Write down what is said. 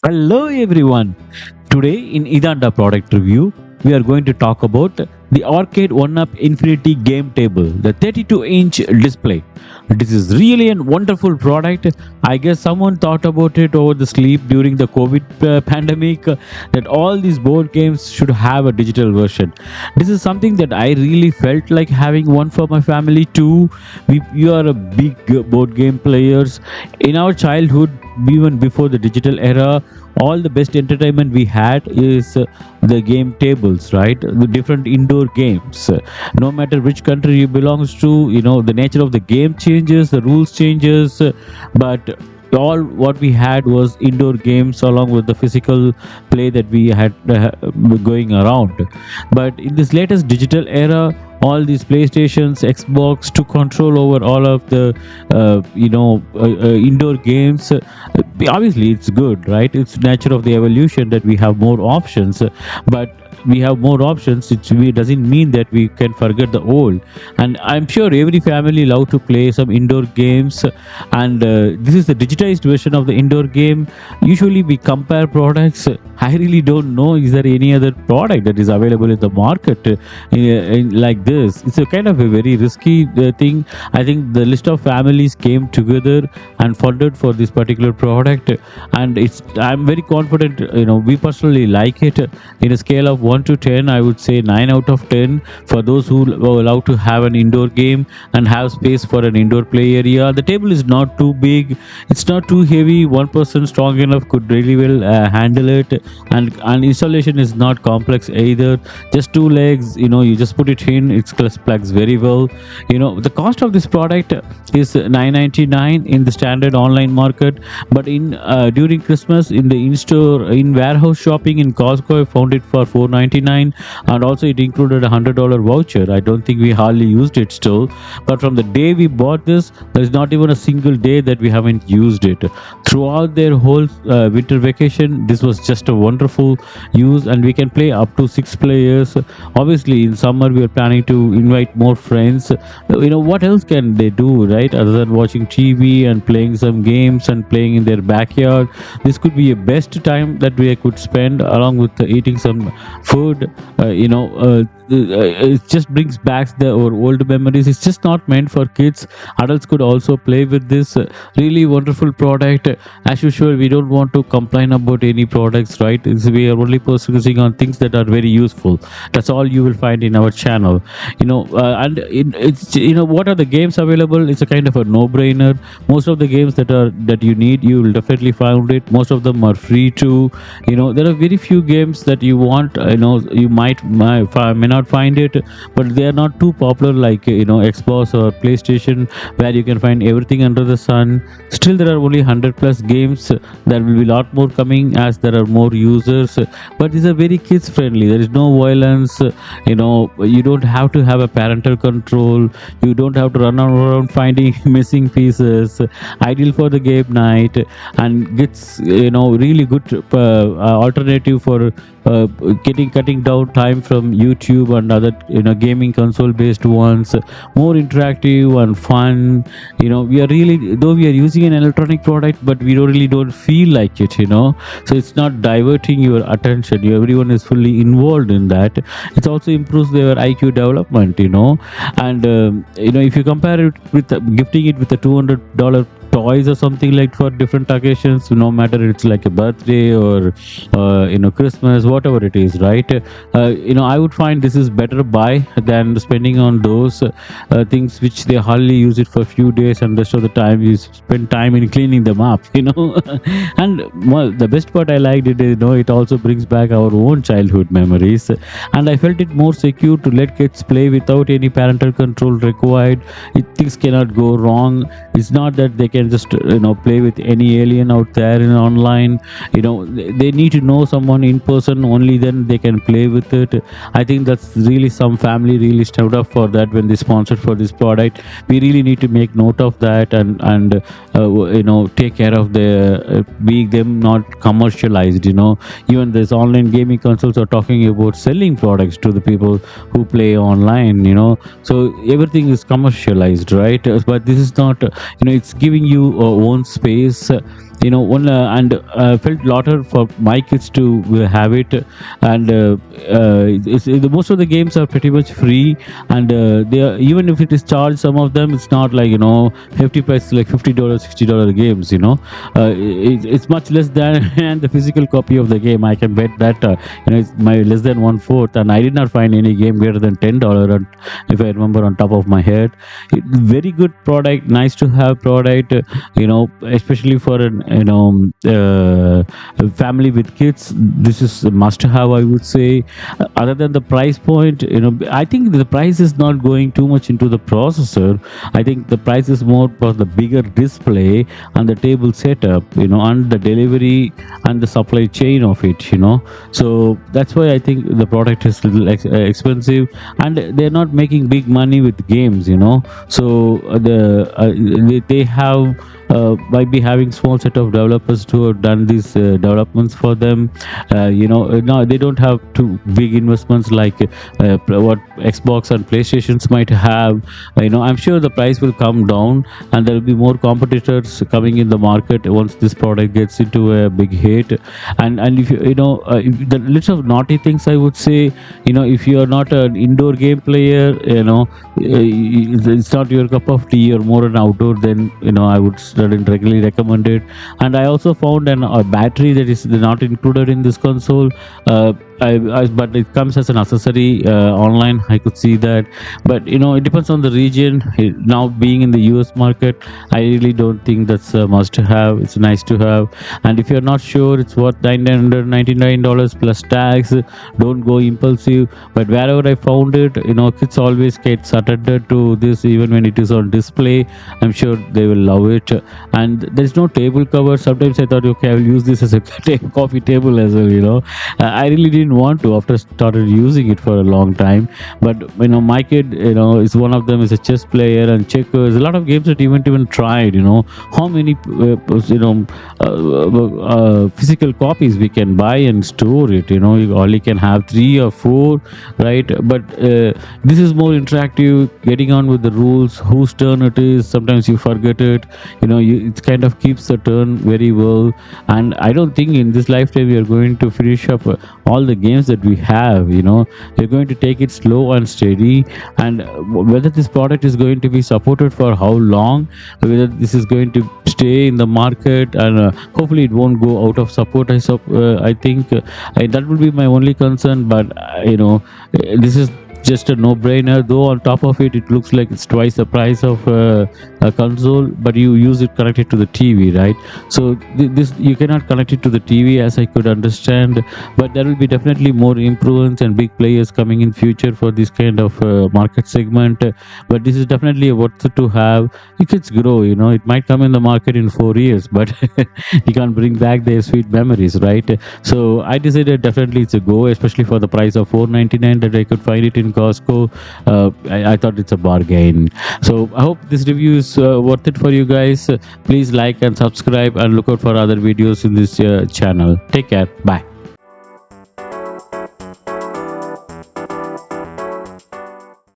Hello everyone. Today in Idanda product review, we are going to talk about the Arcade 1UP Infinity Game Table, the 32-inch display. This is really a wonderful product. I guess someone thought about it over the sleep during the COVID pandemic that all these board games should have a digital version. This is something that I really felt like having one for my family too. We are a big board game players in our childhood, even before the digital era. All the best entertainment we had is the game tables, right? The different indoor games. No matter which country you belongs to, the nature of the game changes, the rules changes, but all what we had was indoor games along with the physical play that we had going around. But in this latest digital era, all these playstations, xbox took control over all of the indoor games. Obviously it's good, right? It's nature of the evolution that we have more options, but we have more options, it doesn't mean that we can forget the old. And I'm sure every family love to play some indoor games, and this is the digitized version of the indoor game. Usually we compare products. I really don't know, is there any other product that is available in the market like this? It's a kind of a very risky thing. I think the list of families came together and funded for this particular product, and I'm very confident. We personally like it. In a scale of 1 to 10, I would say 9 out of 10 for those who allow to have an indoor game and have space for an indoor play area. The table is not too big, it's not too heavy. One person strong enough could really well handle it, and installation is not complex either. Just two legs, you just put it in, it plugs very well. The cost of this product is 999 in the standard online market, but in during Christmas in the in-store, in warehouse shopping in Costco, I found it for 499, and also it included a $100 voucher. I don't think we hardly used it still, but from the day we bought this, there is not even a single day that we haven't used it. Throughout their whole winter vacation, this was just a wonderful use, and we can play up to 6 players. Obviously in summer we are planning to invite more friends. What else can they do, right, other than watching TV and playing some games and playing in their backyard? This could be a best time that we could spend along with eating some food. It just brings back our old memories. It's just not meant for kids. Adults could also play with this really wonderful product. As usual, we don't want to complain about any products, right? We are only focusing on things that are very useful. That's all you will find in our channel. And it's what are the games available? It's a kind of a no-brainer. Most of the games that you need, you will definitely find it. Most of them are free too. There are very few games that you want. You may not find it, but they are not too popular like Xbox or PlayStation, where you can find everything under the sun. Still, there are only 100 plus games. There will be a lot more coming as there are more users, but these are very kids friendly. There is no violence. You don't have to have a parental control. You don't have to run around finding missing pieces. Ideal for the game night, and gets really good alternative for getting cutting down time from YouTube and other gaming console based ones. More interactive and fun. We are really, though we are using an electronic product, but we don't feel like it. So it's not diverting your attention. Everyone is fully involved in that. It also improves their IQ development. And if you compare it with gifting it with a $200 toys or something like for different occasions, no matter it's like a birthday or Christmas, whatever it is, right? I would find this is better buy than spending on those things which they hardly use it for a few days, and rest of the time you spend time in cleaning them up. And well, the best part I liked it is, it also brings back our own childhood memories, and I felt it more secure to let kids play without any parental control required. Things cannot go wrong. It's not that they can just play with any alien out there in online. They need to know someone in person, only then they can play with it. I think that's really, some family really stood up for that when they sponsored for this product. We really need to make note of that, and take care of the being them not commercialized. Even this online gaming consoles are talking about selling products to the people who play online. So everything is commercialized, right? But this is not. It's giving you own space. one and felt laughter for my kids to have it. And the most of the games are pretty much free, and they are, even if it is charged, some of them it's not like hefty price like $50 $60 games. It's much less than and the physical copy of the game. I can bet that it's my less than one fourth, and I did not find any game greater than $10, if I remember on top of my head. Very good product, nice to have product, especially for an a family with kids. This is a must have, I would say. Other than the price point, I think the price is not going too much into the processor. I think the price is more for the bigger display and the table setup, and the delivery and the supply chain of it. So that's why I think the product is little expensive, and they're not making big money with games. So they have might be having small set of developers who have done these developments for them. Now they don't have too big investments like what Xbox and PlayStations might have. I'm sure the price will come down, and there will be more competitors coming in the market once this product gets into a big hit. And if if the list of naughty things, I would say, if you are not an indoor game player, it's not your cup of tea, or more an outdoor, then I would regularly recommend it. And I also found a battery that is not included in this console. But it comes as an accessory online. I could see that, but it depends on the region. Now being in the US market, I really don't think that's a must to have. It's nice to have, and if you're not sure, it's worth $999 plus tax. Don't go impulsive. But wherever I found it, kids always get attentive to this, even when it is on display. I'm sure they will love it. And there's no table cover. Sometimes I thought, okay, I will use this as a coffee table as well. I really didn't want to after started using it for a long time. But my kid, is one of them is a chess player and checkers. A lot of games that you haven't even tried. How many physical copies we can buy and store it. You only can have 3 or 4, right? But this is more interactive, getting on with the rules, whose turn it is. Sometimes you forget it. It kind of keeps the turn very well. And I don't think in this lifetime we are going to finish up all the games that we have. We're going to take it slow and steady. And whether this product is going to be supported for how long, whether this is going to stay in the market, and hopefully it won't go out of support. I think that would be my only concern. But this is just a no-brainer. Though on top of it, it looks like it's twice the price of a console, but you use it connected to the TV, right? So this you cannot connect it to the TV, as I could understand. But there will be definitely more improvements and big players coming in future for this kind of market segment. But this is definitely a worth to have. If it's grow, it might come in the market in 4 years, but you can't bring back their sweet memories, right? So I decided definitely it's a go, especially for the price of $499 that I could find it in Costco. I thought it's a bargain. So I hope this review is worth it for you guys. Please like and subscribe, and look out for other videos in this channel. Take care. Bye.